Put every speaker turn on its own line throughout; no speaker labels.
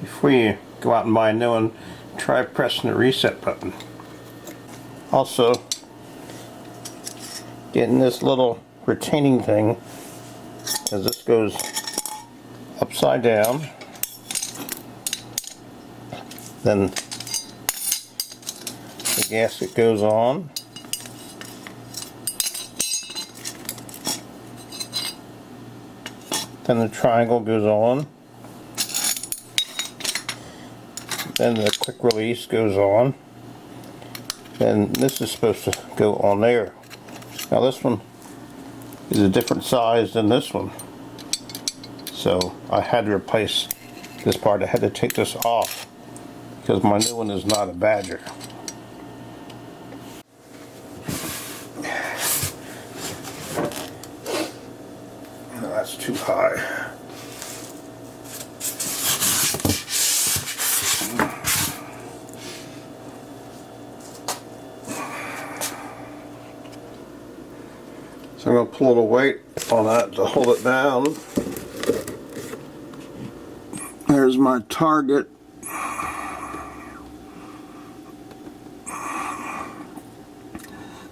Before you go out and buy a new one, try pressing the reset button. Also, getting this little retaining thing, as this goes upside down, then the gasket goes on, then the triangle goes on, then the quick release goes on, then this is supposed to go on there. Now this one is a different size than this one, so I had to replace this part. I had to take this off because my new one is not a Badger. No, that's too high. So I'm going to pull a little weight on that to hold it down. There's my target.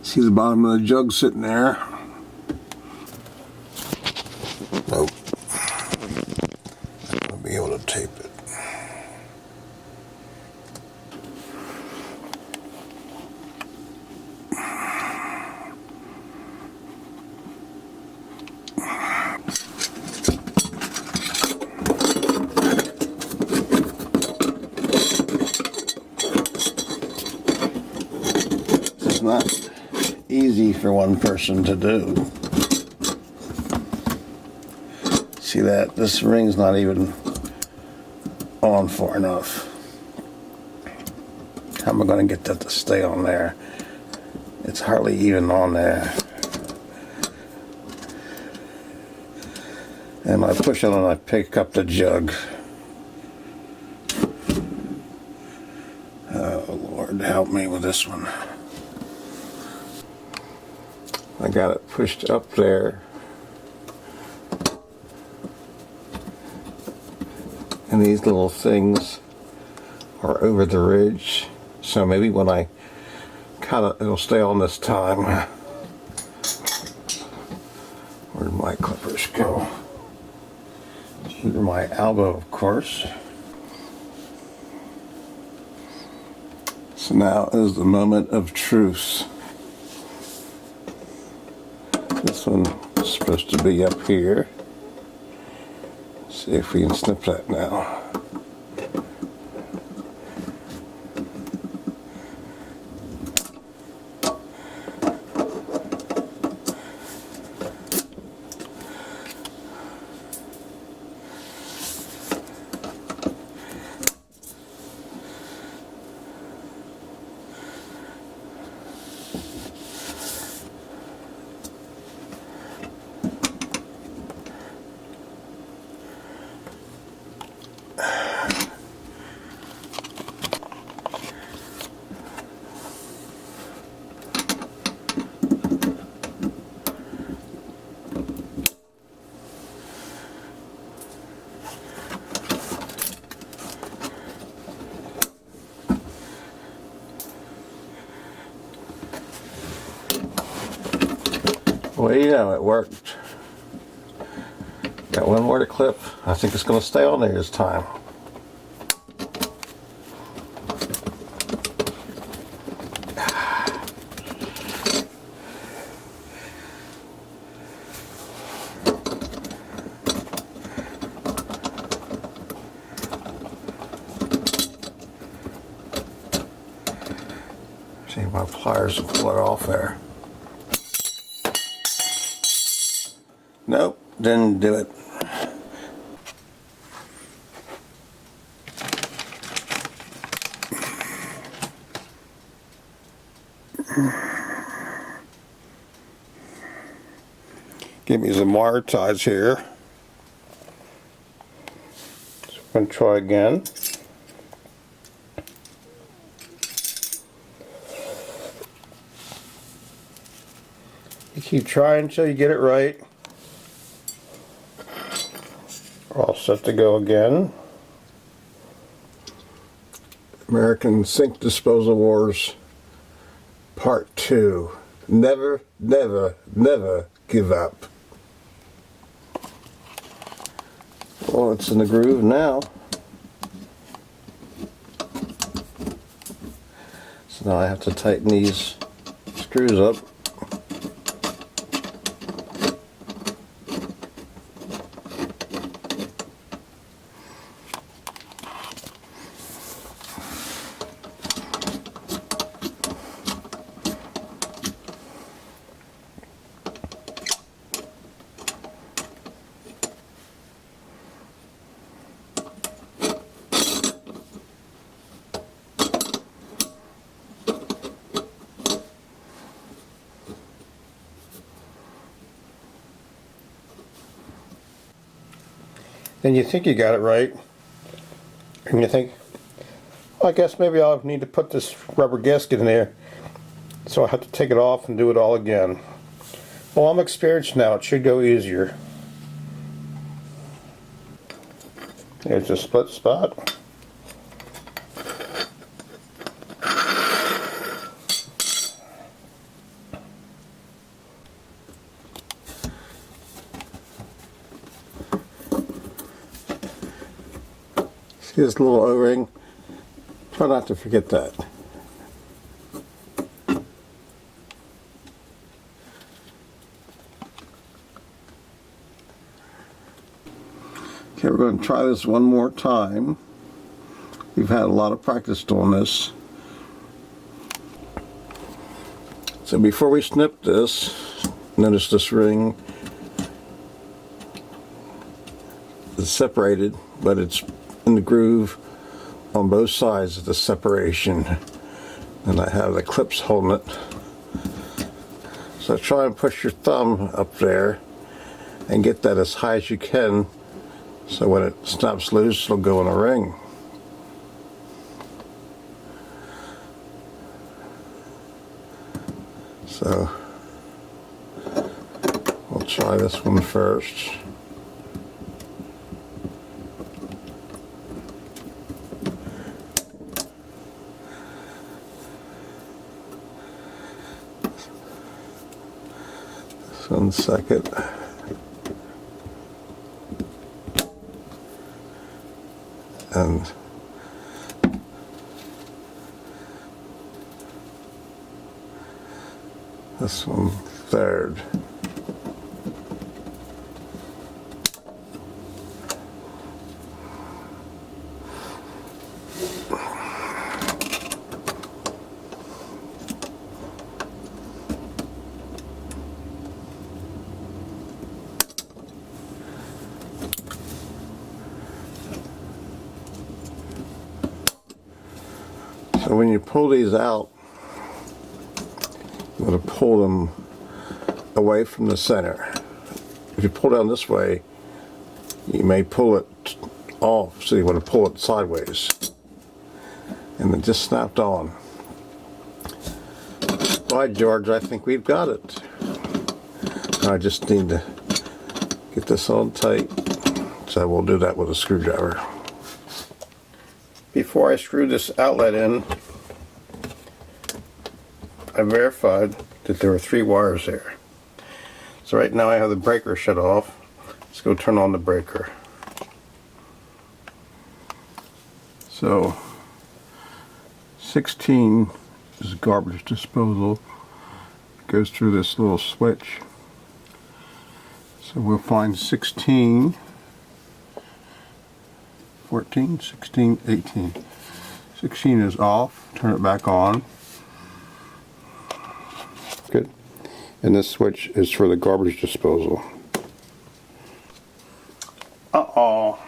See the bottom of the jug sitting there. Nope. Not going to be able to tape it. It's not easy for one person to do. See that? This ring's not even on far enough. How am I going to get that to stay on there? It's hardly even on there. And I push it and I pick up the jug. Oh Lord, help me with this one. I got it pushed up there. And these little things are over the ridge. So maybe when I cut it, it'll stay on this time. Where'd my clippers go? Under my elbow, of course. So now is the moment of truth. This one is supposed to be up here. See if we can snip that now. Well, you know, it worked. Got one more to clip. I think it's going to stay on there this time. See, my pliers will pull it off there. Nope, didn't do it. Give me some wire ties here. So I'm going to try again. You keep trying until you get it right. We're all set to go again.
American Sink Disposal Wars Part 2. Never, never, never give up.
Well, it's in the groove now. So now I have to tighten these screws up. And you think you got it right, and you think, well, I guess maybe I'll need to put this rubber gasket in there, so I have to take it off and do it all again. Well, I'm experienced now, it should go easier. There's a split spot.
See this little O-ring? Try not to forget that. Okay, we're going to try this one more time. We've had a lot of practice doing this. So before we snip this, notice this ring is separated, but it's in the groove on both sides of the separation, and I have the clips holding it. So try and push your thumb up there and get that as high as you can, so when it snaps loose it'll go in a ring. So we'll try this one first. This one second. And this one third. So when you pull these out, you want to pull them away from the center. If you pull down this way, you may pull it off, so you want to pull it sideways. And it just snapped on. By George, I think we've got it. I just need to get this on tight, so we'll do that with a screwdriver.
Before I screw this outlet in, I verified that there were 3 wires there. So right now I have the breaker shut off. Let's go turn on the breaker. So 16 is garbage disposal. It goes through this little switch. So we'll find 16, 14, 16, 18. 16 is off. Turn it back on. Good. And this switch is for the garbage disposal. Uh-oh.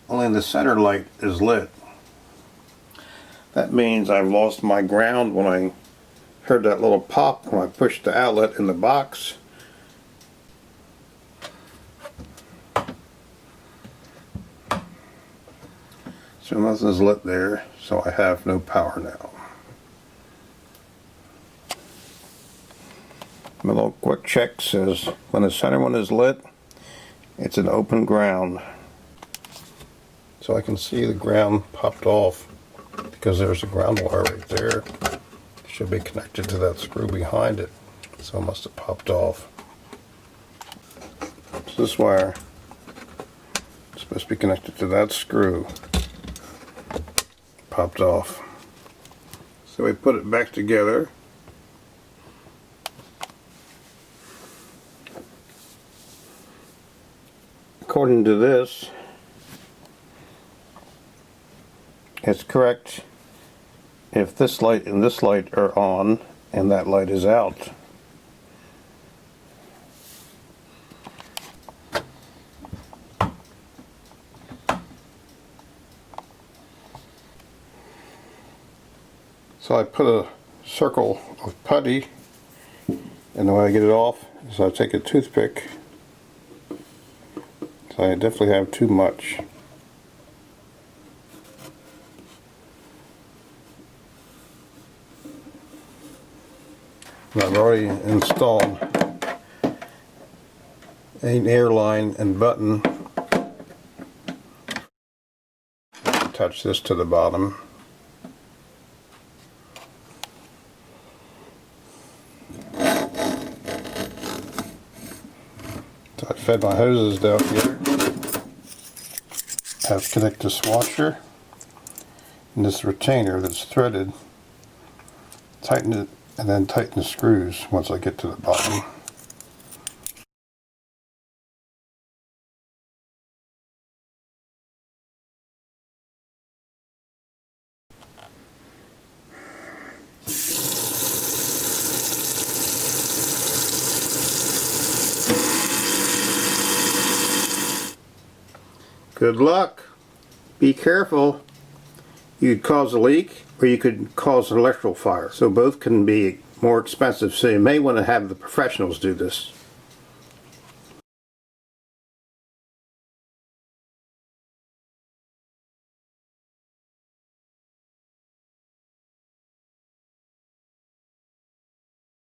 Only the center light is lit. That means I've lost my ground when I heard that little pop when I pushed the outlet in the box. So nothing's lit there, so I have no power now. My little quick check says when the center one is lit, it's an open ground. So I can see the ground popped off because there's a ground wire right there. It should be connected to that screw behind it. So it must have popped off. So this wire is supposed to be connected to that screw. Popped off. So we put it back together. According to this, it's correct if this light and this light are on and that light is out. So I put a circle of putty, and the way I get it off is I take a toothpick. So I definitely have too much. And I've already installed an air line and button. Attach this to the bottom. So I fed my hoses down here. I have to connect this washer and this retainer that's threaded. Tighten it and then tighten the screws once I get to the bottom. Good luck. Be careful. You could cause a leak or you could cause an electrical fire. So both can be more expensive. So you may want to have the professionals do this.